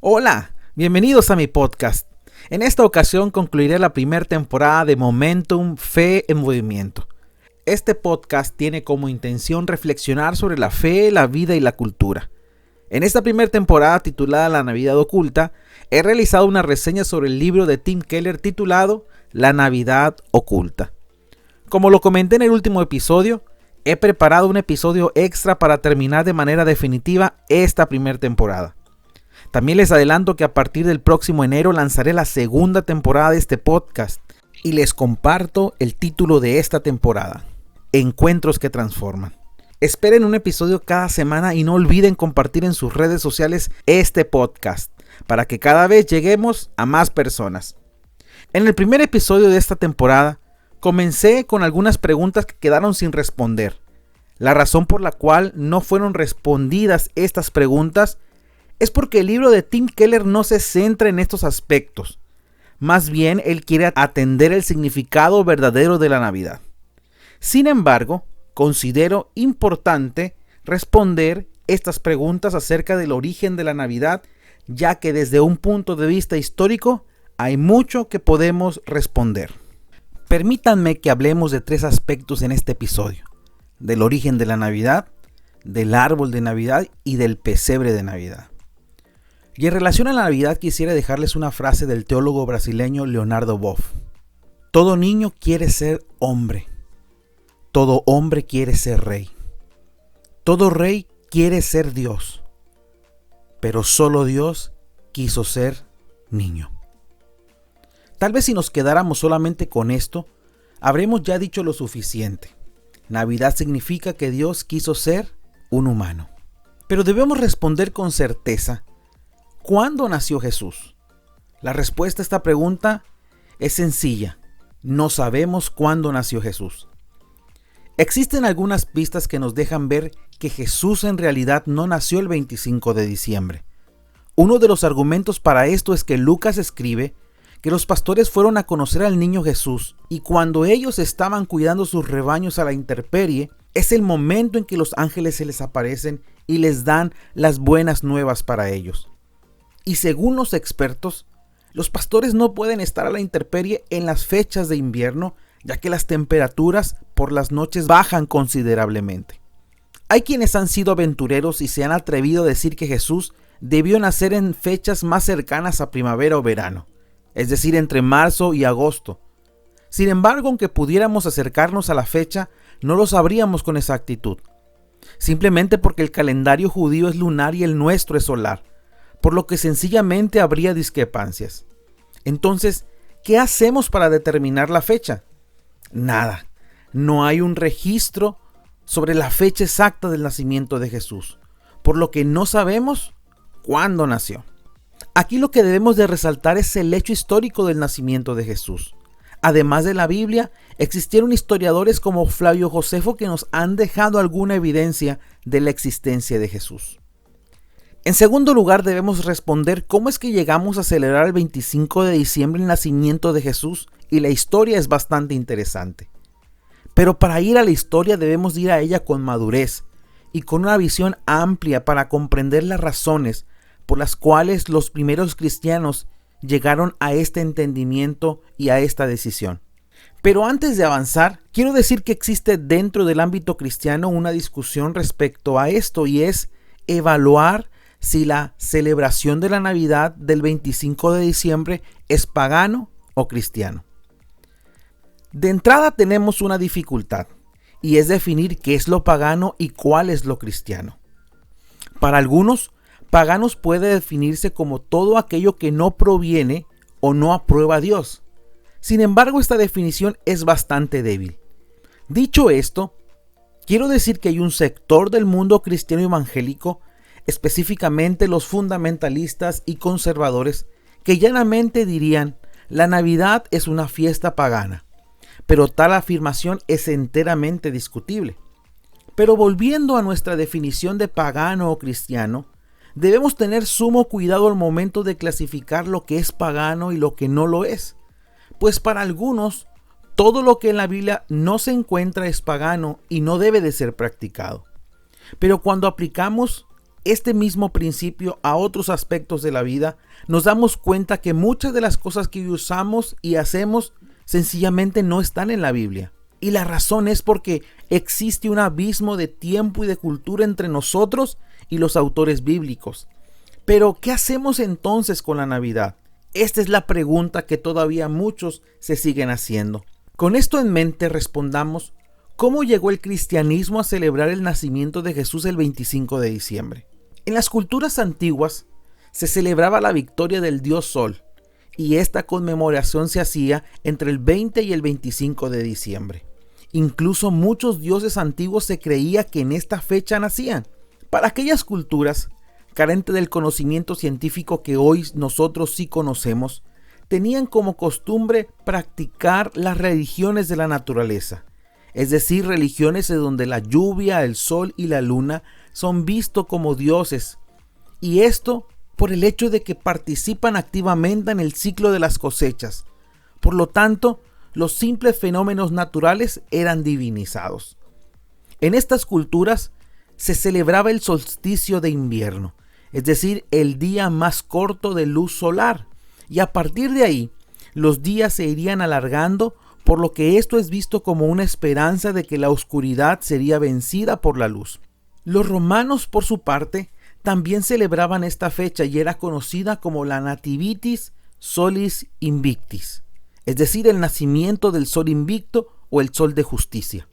Hola, bienvenidos a mi podcast. En esta ocasión concluiré la primera temporada de Momentum Fe en Movimiento. Este podcast tiene como intención reflexionar sobre la fe, la vida y la cultura. En esta primera temporada, titulada La Navidad Oculta, he realizado una reseña sobre el libro de Tim Keller titulado La Navidad Oculta. Como lo comenté en el último episodio, he preparado un episodio extra para terminar de manera definitiva esta primera temporada. También les adelanto que a partir del próximo enero lanzaré la segunda temporada de este podcast y les comparto el título de esta temporada: Encuentros que transforman. Esperen un episodio cada semana y no olviden compartir en sus redes sociales este podcast para que cada vez lleguemos a más personas. En el primer episodio de esta temporada comencé con algunas preguntas que quedaron sin responder. La razón por la cual no fueron respondidas estas preguntas es porque el libro de Tim Keller no se centra en estos aspectos. Más bien, él quiere atender el significado verdadero de la Navidad. Sin embargo, considero importante responder estas preguntas acerca del origen de la Navidad, ya que desde un punto de vista histórico hay mucho que podemos responder. Permítanme que hablemos de tres aspectos en este episodio: del origen de la Navidad, del árbol de Navidad y del pesebre de Navidad. Y en relación a la Navidad quisiera dejarles una frase del teólogo brasileño Leonardo Boff. Todo niño quiere ser hombre. Todo hombre quiere ser rey. Todo rey quiere ser Dios. Pero solo Dios quiso ser niño. Tal vez si nos quedáramos solamente con esto, habremos ya dicho lo suficiente. Navidad significa que Dios quiso ser un humano. Pero debemos responder con certeza: ¿cuándo nació Jesús? La respuesta a esta pregunta es sencilla. No sabemos cuándo nació Jesús. Existen algunas pistas que nos dejan ver que Jesús en realidad no nació el 25 de diciembre. Uno de los argumentos para esto es que Lucas escribe que los pastores fueron a conocer al niño Jesús y cuando ellos estaban cuidando sus rebaños a la intemperie, es el momento en que los ángeles se les aparecen y les dan las buenas nuevas para ellos. Y según los expertos, los pastores no pueden estar a la intemperie en las fechas de invierno, ya que las temperaturas por las noches bajan considerablemente. Hay quienes han sido aventureros y se han atrevido a decir que Jesús debió nacer en fechas más cercanas a primavera o verano, es decir, entre marzo y agosto. Sin embargo, aunque pudiéramos acercarnos a la fecha, no lo sabríamos con exactitud, simplemente porque el calendario judío es lunar y el nuestro es solar, por lo que sencillamente habría discrepancias. Entonces, ¿qué hacemos para determinar la fecha? Nada. No hay un registro sobre la fecha exacta del nacimiento de Jesús, por lo que no sabemos cuándo nació. Aquí lo que debemos de resaltar es el hecho histórico del nacimiento de Jesús. Además de la Biblia, existieron historiadores como Flavio Josefo que nos han dejado alguna evidencia de la existencia de Jesús. En segundo lugar, debemos responder cómo es que llegamos a celebrar el 25 de diciembre el nacimiento de Jesús, y la historia es bastante interesante. Pero para ir a la historia debemos ir a ella con madurez y con una visión amplia para comprender las razones por las cuales los primeros cristianos llegaron a este entendimiento y a esta decisión. Pero antes de avanzar, quiero decir que existe dentro del ámbito cristiano una discusión respecto a esto, y es evaluar si la celebración de la Navidad del 25 de diciembre es pagano o cristiano. De entrada tenemos una dificultad, y es definir qué es lo pagano y cuál es lo cristiano. Para algunos, paganos puede definirse como todo aquello que no proviene o no aprueba a Dios. Sin embargo, esta definición es bastante débil. Dicho esto, quiero decir que hay un sector del mundo cristiano evangélico, específicamente los fundamentalistas y conservadores, que llanamente dirían: la Navidad es una fiesta pagana. Pero tal afirmación es enteramente discutible. Pero volviendo a nuestra definición de pagano o cristiano, debemos tener sumo cuidado al momento de clasificar lo que es pagano y lo que no lo es. Pues para algunos, todo lo que en la Biblia no se encuentra es pagano y no debe de ser practicado. Pero cuando aplicamos este mismo principio a otros aspectos de la vida, nos damos cuenta que muchas de las cosas que usamos y hacemos sencillamente no están en la Biblia. Y la razón es porque existe un abismo de tiempo y de cultura entre nosotros y los autores bíblicos. Pero, ¿qué hacemos entonces con la Navidad? Esta es la pregunta que todavía muchos se siguen haciendo. Con esto en mente respondamos, ¿cómo llegó el cristianismo a celebrar el nacimiento de Jesús el 25 de diciembre? En las culturas antiguas se celebraba la victoria del dios Sol, y esta conmemoración se hacía entre el 20 y el 25 de diciembre. Incluso muchos dioses antiguos se creía que en esta fecha nacían. Para aquellas culturas, carentes del conocimiento científico que hoy nosotros sí conocemos, tenían como costumbre practicar las religiones de la naturaleza, es decir, religiones en donde la lluvia, el sol y la luna son vistos como dioses, y esto por el hecho de que participan activamente en el ciclo de las cosechas. Por lo tanto, los simples fenómenos naturales eran divinizados. En estas culturas se celebraba el solsticio de invierno, es decir, el día más corto de luz solar, y a partir de ahí, los días se irían alargando, por lo que esto es visto como una esperanza de que la oscuridad sería vencida por la luz. Los romanos, por su parte, también celebraban esta fecha y era conocida como la Nativitas Solis Invictis, es decir, el nacimiento del sol invicto o el sol de justicia.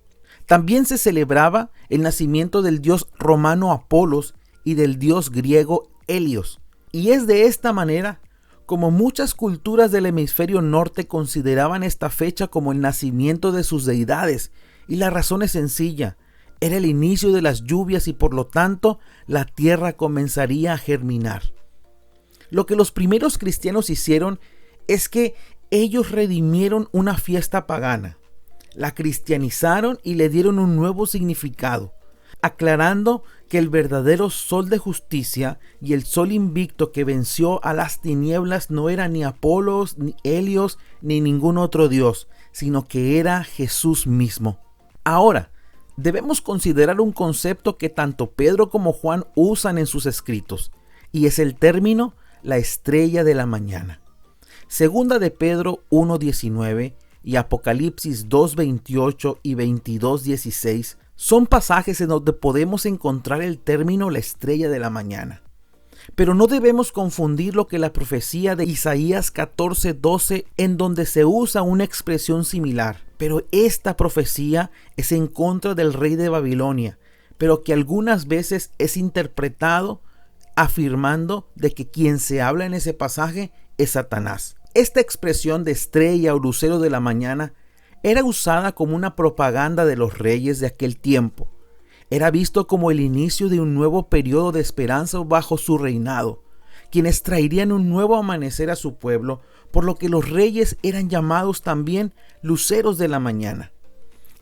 También se celebraba el nacimiento del dios romano Apolos y del dios griego Helios, y es de esta manera como muchas culturas del hemisferio norte consideraban esta fecha como el nacimiento de sus deidades, y la razón es sencilla. Era el inicio de las lluvias y por lo tanto la tierra comenzaría a germinar. Lo que los primeros cristianos hicieron es que ellos redimieron una fiesta pagana, la cristianizaron y le dieron un nuevo significado, aclarando que el verdadero sol de justicia y el sol invicto que venció a las tinieblas no era ni Apolos, ni Helios, ni ningún otro dios, sino que era Jesús mismo. Ahora, debemos considerar un concepto que tanto Pedro como Juan usan en sus escritos, y es el término la estrella de la mañana. Segunda de Pedro 1:19 y Apocalipsis 2:28 y 22:16 son pasajes en donde podemos encontrar el término la estrella de la mañana. Pero no debemos confundir lo que la profecía de Isaías 14:12, en donde se usa una expresión similar. Pero esta profecía es en contra del rey de Babilonia, pero que algunas veces es interpretado afirmando de que quien se habla en ese pasaje es Satanás. Esta expresión de estrella o lucero de la mañana era usada como una propaganda de los reyes de aquel tiempo. Era visto como el inicio de un nuevo periodo de esperanza bajo su reinado, quienes traerían un nuevo amanecer a su pueblo, por lo que los reyes eran llamados también luceros de la mañana.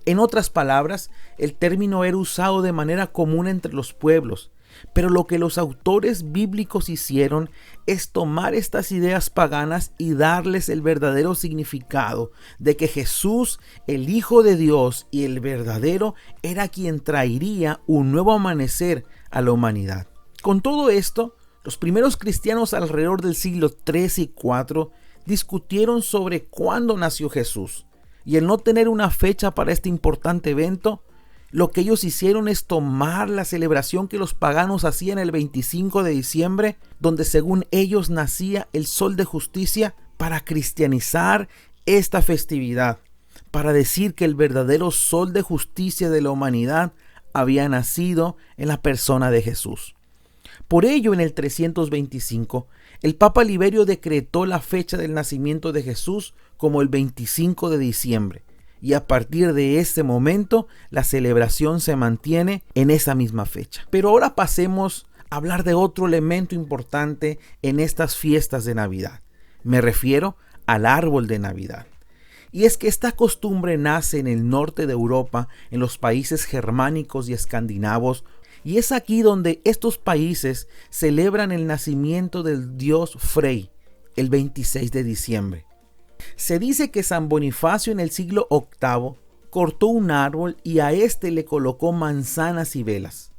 En otras palabras, el término era usado de manera común entre los pueblos, pero lo que los autores bíblicos hicieron es tomar estas ideas paganas y darles el verdadero significado de que Jesús, el Hijo de Dios y el verdadero, era quien traería un nuevo amanecer a la humanidad. Con todo esto, los primeros cristianos alrededor del siglo III y IV discutieron sobre cuándo nació Jesús, y el no tener una fecha para este importante evento, lo que ellos hicieron es tomar la celebración que los paganos hacían el 25 de diciembre, donde según ellos nacía el sol de justicia, para cristianizar esta festividad, para decir que el verdadero sol de justicia de la humanidad había nacido en la persona de Jesús. Por ello, en el 325, el Papa Liberio decretó la fecha del nacimiento de Jesús como el 25 de diciembre. Y a partir de ese momento, la celebración se mantiene en esa misma fecha. Pero ahora pasemos a hablar de otro elemento importante en estas fiestas de Navidad. Me refiero al árbol de Navidad. Y es que esta costumbre nace en el norte de Europa, en los países germánicos y escandinavos, y es aquí donde estos países celebran el nacimiento del dios Frey, el 26 de diciembre. Se dice que San Bonifacio en el siglo VIII cortó un árbol y a este le colocó manzanas y velas.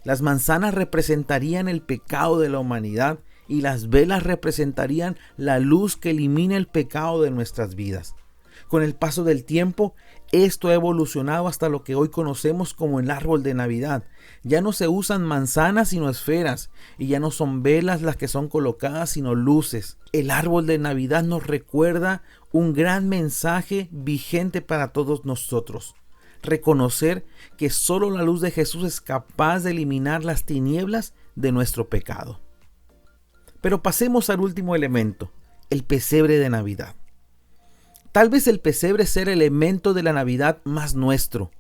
Las manzanas representarían el pecado de la humanidad y las velas representarían la luz que elimina el pecado de nuestras vidas. Con el paso del tiempo, esto ha evolucionado hasta lo que hoy conocemos como el árbol de Navidad. Ya no se usan manzanas sino esferas, y ya no son velas las que son colocadas sino luces. El árbol de Navidad nos recuerda un gran mensaje vigente para todos nosotros. Reconocer que solo la luz de Jesús es capaz de eliminar las tinieblas de nuestro pecado. Pero pasemos al último elemento, el pesebre de Navidad. Tal vez el pesebre sea el elemento de la Navidad más nuestro.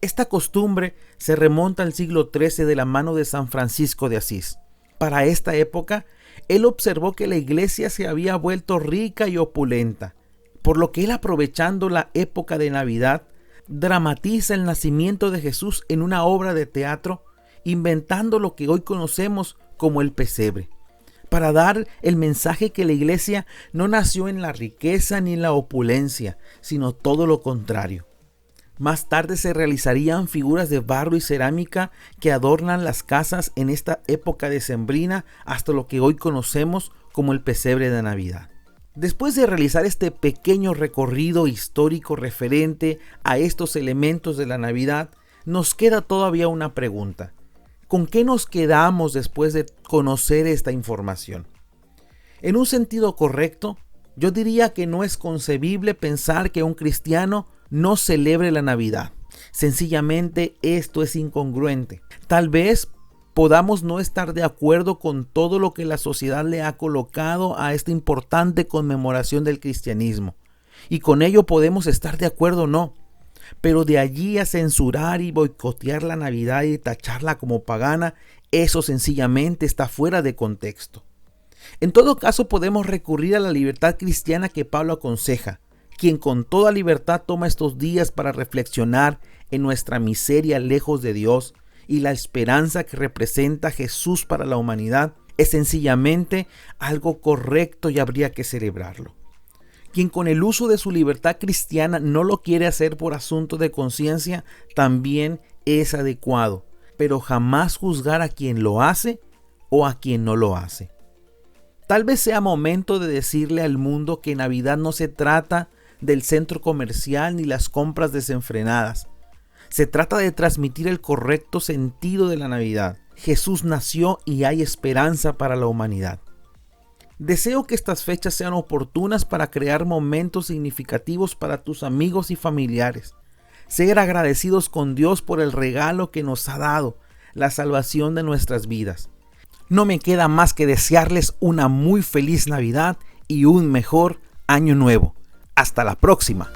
Esta costumbre se remonta al siglo XIII de la mano de San Francisco de Asís. Para esta época, él observó que la iglesia se había vuelto rica y opulenta, por lo que él, aprovechando la época de Navidad, dramatiza el nacimiento de Jesús en una obra de teatro, inventando lo que hoy conocemos como el pesebre, para dar el mensaje que la iglesia no nació en la riqueza ni en la opulencia, sino todo lo contrario. Más tarde se realizarían figuras de barro y cerámica que adornan las casas en esta época decembrina hasta lo que hoy conocemos como el pesebre de Navidad. Después de realizar este pequeño recorrido histórico referente a estos elementos de la Navidad, nos queda todavía una pregunta. ¿Con qué nos quedamos después de conocer esta información? En un sentido correcto, yo diría que no es concebible pensar que un cristiano no celebre la Navidad. Sencillamente esto es incongruente. Tal vez podamos no estar de acuerdo con todo lo que la sociedad le ha colocado a esta importante conmemoración del cristianismo. Y con ello podemos estar de acuerdo o no. Pero de allí a censurar y boicotear la Navidad y tacharla como pagana, eso sencillamente está fuera de contexto. En todo caso, podemos recurrir a la libertad cristiana que Pablo aconseja, quien con toda libertad toma estos días para reflexionar en nuestra miseria lejos de Dios y la esperanza que representa Jesús para la humanidad. Es sencillamente algo correcto y habría que celebrarlo. Quien con el uso de su libertad cristiana no lo quiere hacer por asunto de conciencia, también es adecuado, pero jamás juzgar a quien lo hace o a quien no lo hace. Tal vez sea momento de decirle al mundo que Navidad no se trata del centro comercial ni las compras desenfrenadas. Se trata de transmitir el correcto sentido de la Navidad. Jesús nació y hay esperanza para la humanidad. Deseo que estas fechas sean oportunas para crear momentos significativos para tus amigos y familiares. Ser agradecidos con Dios por el regalo que nos ha dado, la salvación de nuestras vidas. No me queda más que desearles una muy feliz Navidad y un mejor Año Nuevo. Hasta la próxima.